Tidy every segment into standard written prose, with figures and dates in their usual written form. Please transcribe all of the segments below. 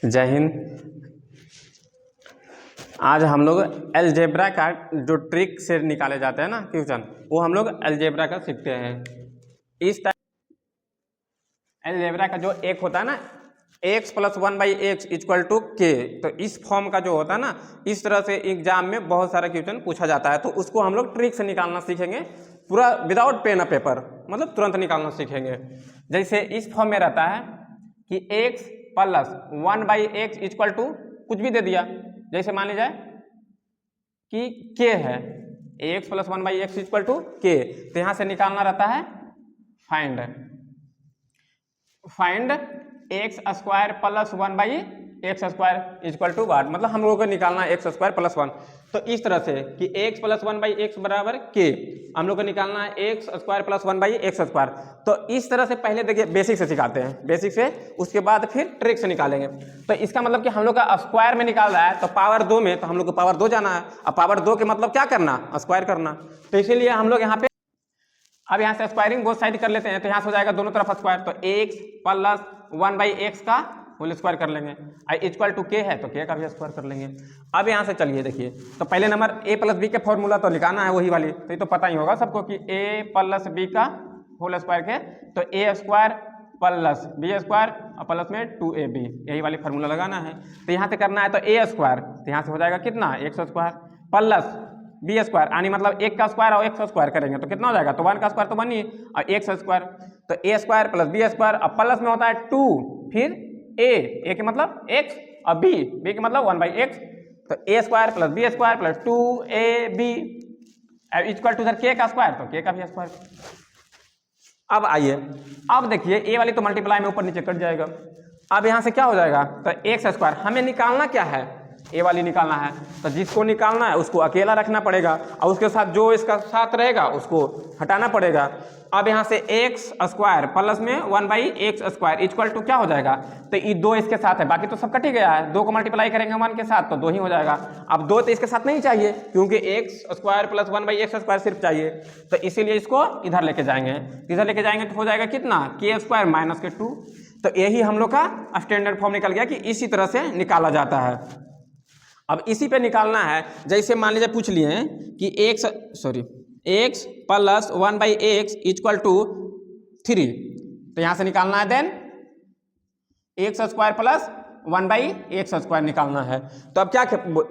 जय हिंद। आज हम लोग अलजेब्रा का जो ट्रिक से निकाले जाते हैं ना क्वेश्चन, वो हम लोग अलजेब्रा का सीखते हैं। इस टाइप अलजेब्रा का जो एक होता है ना, x + 1/x = k, तो इस फॉर्म का जो होता है ना, इस तरह से एग्जाम में बहुत सारा क्वेश्चन पूछा जाता है। तो उसको हम लोग ट्रिक से निकालना सीखेंगे, पूरा विदाउट पेन और पेपर, मतलब तुरंत निकालना सीखेंगे। जैसे इस फॉर्म में रहता है कि x + 1/x = कुछ भी दे दिया, जैसे मान लीजिए कि k है, x + 1/x = k, तो यहाँ से निकालना रहता है फाइंड x² + 1/x² = what, मतलब हम लोगों को निकालना है x² + 1। तो इस तरह से कि x + 1/x = k, हम लोग को निकालना है x² + 1/x²। तो इस तरह से पहले देखिए बेसिक से सिखाते हैं, बेसिक से, उसके बाद फिर ट्रिक से निकालेंगे। तो इसका मतलब कि हम लोग का स्क्वायर में निकाल रहा है, तो पावर 2 में, तो हम लोग को पावर 2 जाना है। अब पावर 2 के मतलब क्या करना, स्क्वायर करना। तो इसीलिए हम लोग यहाँ पे अब यहाँ से स्क्वायरिंग बोथ साइड कर लेते हैं, तो यहाँ से हो जाएगा दोनों तरफ स्क्वायर। तो x + 1/x का होल स्क्वायर कर लेंगे, = k है तो k का भी स्क्वायर कर लेंगे। अब यहाँ से चलिए देखिए, तो पहले नंबर a + b के फॉर्मूला तो निकालना है वही वाली, तो ये तो पता ही होगा सबको कि a + b का होल स्क्वायर के, तो a² + b² और प्लस में 2ab, यही वाली फार्मूला लगाना है। तो यहाँ से करना है तो a², तो यहाँ से हो जाएगा कितना, x² प्लस b² यानी मतलब 1 का स्क्वायर और x स्क्वायर करेंगे तो कितना हो जाएगा, तो 1 का स्क्वायर तो 1 ही और x², तो a² + b² और प्लस में होता है 2, फिर a के मतलब x और b के मतलब 1/x, तो a² + b² + 2ab = इधर k का स्क्वायर, तो k का भी स्क्वायर। अब आइए, अब देखिए a वाली तो मल्टीप्लाई में ऊपर नीचे कट जाएगा। अब यहाँ से क्या हो जाएगा, तो x², हमें निकालना क्या है, a वाली निकालना है, तो जिसको निकालना है उसको अकेला रखना पड़ेगा और उसके साथ जो इसका साथ रहेगा उसको हटाना पड़ेगा। अब यहाँ से x² प्लस में 1/x² = क्या हो जाएगा, तो ये 2 इसके साथ है, बाकी तो सब कट ही गया है। 2 को मल्टीप्लाई करेंगे 1 के साथ तो 2 ही हो जाएगा। अब 2 तो इसके साथ नहीं चाहिए, क्योंकि x² + 1/x² सिर्फ चाहिए, तो इसीलिए इसको इधर लेके जाएंगे। इधर लेके जाएंगे तो हो जाएगा कितना, k² - 2। तो यही हम लोग का स्टैंडर्ड फॉर्म निकल गया कि इसी तरह से निकाला जाता है। अब इसी पे निकालना है, जैसे मान लीजिए पूछ लिए हैं कि x + 1/x = 3, तो यहाँ से निकालना है देन x² + 1/x² निकालना है। तो अब क्या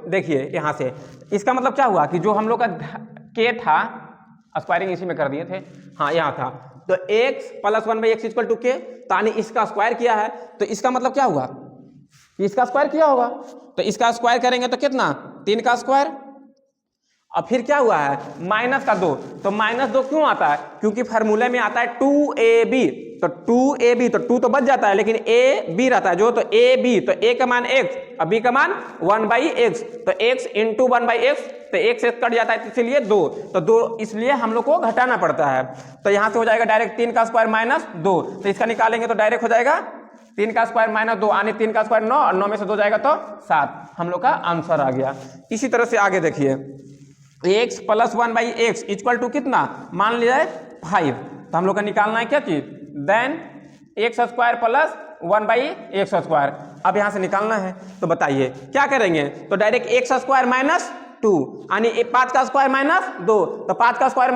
देखिए यहाँ से, इसका मतलब क्या हुआ कि जो हम लोग का k था, स्क्वायरिंग इसी में कर दिए थे, हाँ यहाँ था, तो x + 1/x = k, यानी इसका स्क्वायर किया है, तो इसका मतलब क्या हुआ, इसका स्क्वायर किया होगा, तो इसका स्क्वायर करेंगे तो कितना, 3 का स्क्वायर, और फिर क्या हुआ है, -2, तो -2 क्यों आता है, क्योंकि फार्मूले में आता है 2ab, तो 2ab, तो 2 तो बच जाता है, लेकिन ab रहता है जो, तो ab, तो a का मान x और b का मान 1/x, तो x × 1/x, तो x से कट जाता है, इसलिए 2, तो 2 इसलिए हम लोग को घटाना पड़ता है। तो यहाँ से हो जाएगा डायरेक्ट 3 का स्क्वायर -2, तो इसका निकालेंगे तो डायरेक्ट हो जाएगा 3 का स्क्वायर -2, यानी 3 का स्क्वायर 9, और 9 में से 2 जाएगा तो 7, हम लोग का आंसर आ गया। इसी तरह से आगे देखिए, x + 1/x = कितना, मान लिया 5, तो हम लोग का निकालना है क्या चीज, देन x² + 1/x²। अब यहाँ से निकालना है, तो बताइए क्या करेंगे, तो डायरेक्ट x² - 2, यानी 5 का स्क्वायर -2, तो 5 का स्क्वायर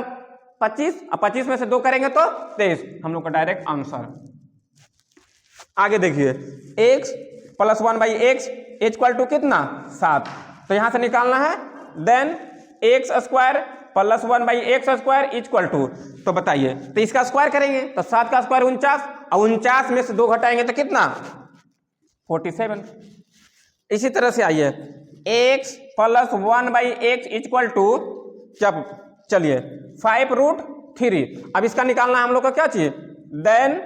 25, और 25 में से 2 करेंगे तो 23, हम लोग का डायरेक्ट आंसर। आगे देखिए, x + 1/x = कितना, 7, तो यहाँ से निकालना है, देन x² + 1/x² = तो बताइए, तो इसका स्क्वायर करेंगे तो 7 का स्क्वायर 49, और 49 में से 2 घटाएंगे तो कितना, 47। इसी तरह से आइए, x + 1/x = क्या, चलिए 5√3, अब इसका निकालना हम लोग का क्या चाहिए, देन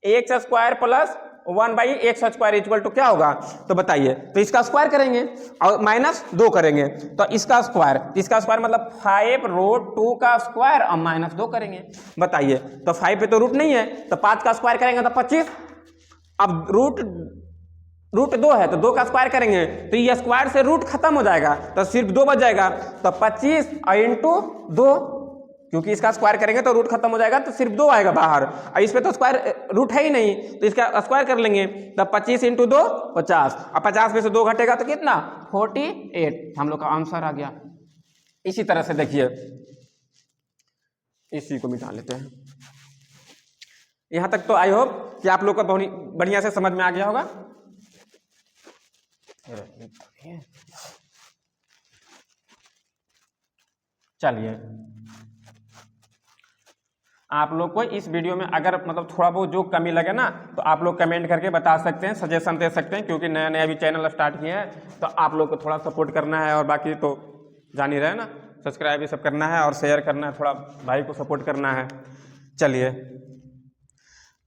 x² + 1/x² = क्या होगा, तो बताइए, तो इसका स्क्वायर करेंगे और -2 करेंगे, तो इसका स्क्वायर मतलब 5√2 का स्क्वायर और -2 करेंगे। बताइए, तो 5 पे तो रूट नहीं है, तो 5 का स्क्वायर करेंगे तो 25, अब रूट 2 है तो 2 का स्क्वायर करेंगे तो ये स्क्वायर से रूट खत्म हो जाएगा, तो सिर्फ 2 बच जाएगा, तो 25 × 2, क्योंकि इसका स्क्वायर करेंगे तो रूट खत्म हो जाएगा तो सिर्फ 2 आएगा बाहर, और इस पे तो स्क्वायर रूट है ही नहीं, तो इसका स्क्वायर कर लेंगे। तब 25 × 2 50, अब 50 में से 2 घटेगा तो कितना 48, हम लोग का आंसर आ गया। इसी तरह से देखिए, इसी को मिटा लेते हैं। यहां तक तो आई होप कि आप लोग का बहुत बढ़िया से समझ में आ गया होगा। चलिए, आप लोग को इस वीडियो में अगर मतलब थोड़ा बहुत जो कमी लगे ना तो आप लोग कमेंट करके बता सकते हैं, सजेशन दे सकते हैं, क्योंकि नया नया अभी चैनल स्टार्ट किए हैं तो आप लोग को थोड़ा सपोर्ट करना है, और बाकी तो जान ही रहे ना, सब्सक्राइब ये सब करना है और शेयर करना है, थोड़ा भाई को सपोर्ट करना है। चलिए,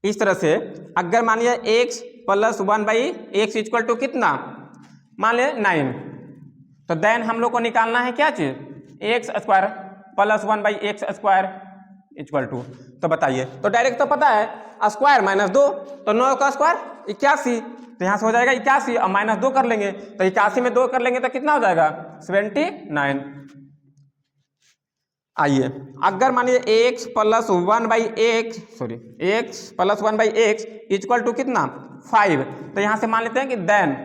इस तरह से अगर मान लिया x + 1/x = कितना, मान लिया 9, तो देन हम लोग को निकालना है क्या चीज, x² + 1/x² = तो बताइए, तो डायरेक्ट तो पता है स्क्वायर -2, तो 9 का स्क्वायर 81, तो यहाँ से हो जाएगा 81 और -2 कर लेंगे, तो 81 में 2 कर लेंगे तो कितना हो जाएगा 79। आइए, अगर मानिए x + 1/x = कितना 5, तो यहाँ से मान लेते हैं कि देन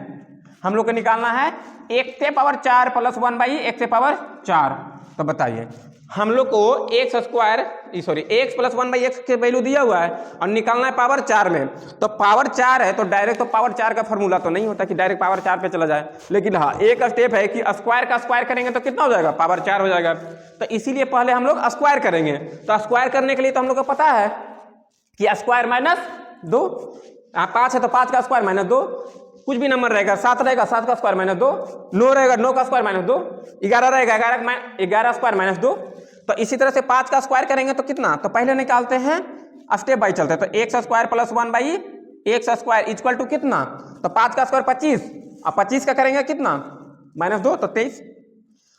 हम लोग को निकालना है x⁴ + 1/x⁴। तो बताइए, हम लोग को x + 1/x के वैल्यू दिया हुआ है और निकालना है पावर 4 में, तो पावर 4 है तो डायरेक्ट तो पावर 4 का फॉर्मूला तो नहीं होता कि डायरेक्ट पावर 4 पे चला जाए, लेकिन हाँ एक स्टेप है कि स्क्वायर का स्क्वायर करेंगे तो कितना हो जाएगा पावर 4 हो जाएगा, तो इसीलिए पहले हम लोग स्क्वायर करेंगे। तो स्क्वायर करने के लिए तो हम लोग को पता है कि स्क्वायर -2, 5 है तो 5 का स्क्वायर -2, कुछ भी नंबर रहेगा, 7 रहेगा 7 का स्क्वायर -2, 9 रहेगा 9 का स्क्वायर -2, 11 रहेगा 11 स्क्वायर -2। तो इसी तरह से 5 का स्क्वायर करेंगे तो कितना, तो पहले निकालते हैं स्टेप बाई चलते हैं, तो x² + 1/x² = कितना, तो 5 का स्क्वायर 25, अब 25 का करेंगे कितना -2 तो 23।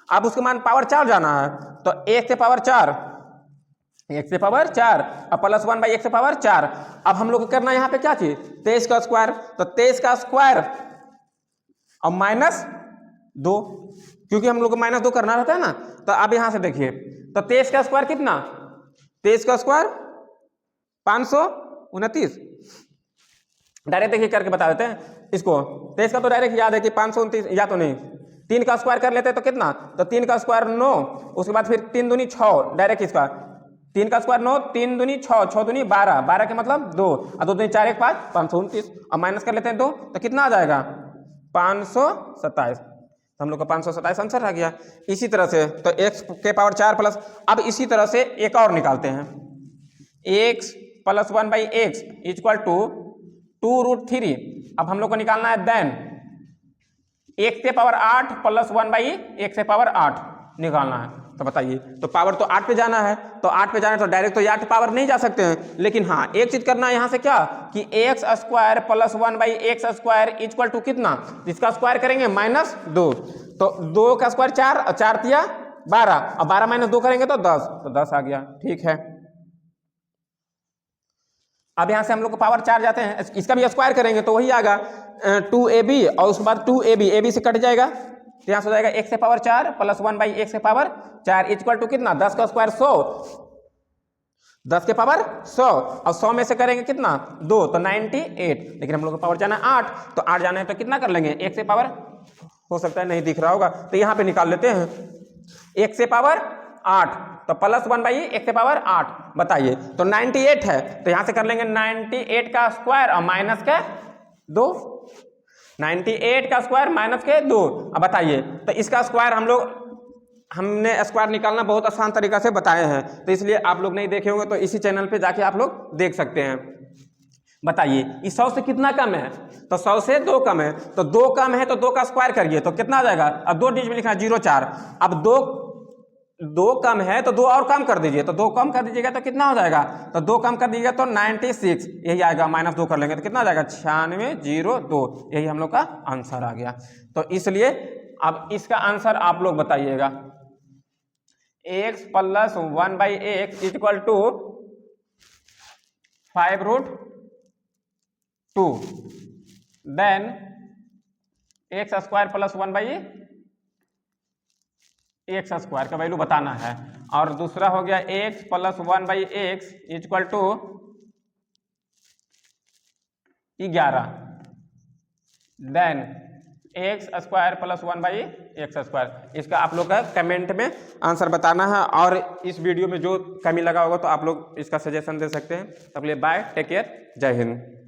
अब उसके मान पावर 4 जाना है, तो x⁴ अब + 1/x⁴। अब हम लोग को करना है यहाँ पे क्या चीज 23 का स्क्वायर, तो 23 का स्क्वायर और -2, क्योंकि हम लोग को -2 करना रहता है ना। तो अब यहाँ से देखिए, तो 23 का स्क्वायर कितना, 23 का स्क्वायर 529, डायरेक्ट देखिए करके बता देते हैं इसको। 23 का तो डायरेक्ट याद है कि 529, या तो नहीं 3 का स्क्वायर कर लेते हैं तो कितना, तो 3 का स्क्वायर 9, उसके बाद फिर 3 दूनी 6, डायरेक्ट इसका 3 का स्क्वायर 9, 3 दूनी 6, 6 दूनी 12, 12 के मतलब 2, और 2 दूनी 4 1 5, 529, और माइनस कर लेते हैं 2 तो कितना आ जाएगा 527, तो हम लोग का 527 आंसर आ गया। इसी तरह से तो x⁴ प्लस, अब इसी तरह से एक और निकालते हैं, x + 1/x = 2√3। अब हम लोग को निकालना है देन x⁴ + 1/x⁴ निकालना है। तो बताइए, तो पावर तो 8 पे जाना है, तो 8 पे जाना है तो डायरेक्ट तो 8 पावर नहीं जा सकते हैं, लेकिन हाँ एक चीज करना है यहाँ से क्या कि x² + 1/x² = कितना, इसका स्क्वायर करेंगे -2, तो 2 का स्क्वायर 4 और 4 × 12, और 12 - 2 करेंगे तो 10, तो 10 आ गया। ठीक है, अब यहाँ से हम लोग को पावर 4 जाते हैं, इसका भी स्क्वायर करेंगे तो वही आएगा 2ab, और उसके बाद 2ab से कट जाएगा, तो यहाँ से हो जाएगा x⁴ + 1/x⁴ = कितना 10 का स्क्वायर 100, 10 के पावर 100, और 100 में से करेंगे कितना 2, तो 98, लेकिन हम लोग को पावर जाना है 8, तो 8 जाना है तो कितना कर लेंगे x⁴ हो सकता है नहीं दिख रहा होगा तो यहाँ पे निकाल लेते हैं x⁴ 8, तो + 1/x⁴ बताइए, तो 98 है तो यहाँ से कर लेंगे 98 का स्क्वायर और माइनस के 2, 98 का स्क्वायर माइनस के 2। अब बताइए, तो इसका स्क्वायर हमने स्क्वायर निकालना बहुत आसान तरीका से बताए हैं, तो इसलिए आप लोग नहीं देखे होंगे तो इसी चैनल पे जाके आप लोग देख सकते हैं। बताइए, इस 100 से कितना कम है, तो 100 से 2 कम है, तो 2 कम है तो 2 का स्क्वायर करिए तो कितना आ जाएगा, अब 2 डिजिट में लिखना है 0,4, अब 2 कम है तो 2 और कम कर दीजिए, तो 2 कम कर दीजिएगा तो कितना हो जाएगा, तो 2 कम कर दीजिएगा तो 96, यही आएगा, -2 कर लेंगे तो कितना आ जाएगा 9602, यही हम लोग का आंसर आ गया। तो इसलिए अब इसका आंसर आप लोग बताइएगा, x + 1/x = 5√2, then x² + 1/x² का वैल्यू बताना है, और दूसरा हो गया x plus 1/x equal to 11, then x square plus 1/x²। इसका आप लोग का कमेंट में आंसर बताना है, और इस वीडियो में जो कमी लगा होगा तो आप लोग इसका सजेशन दे सकते हैं। तब के लिए बाय, टेक केयर, जय हिंद।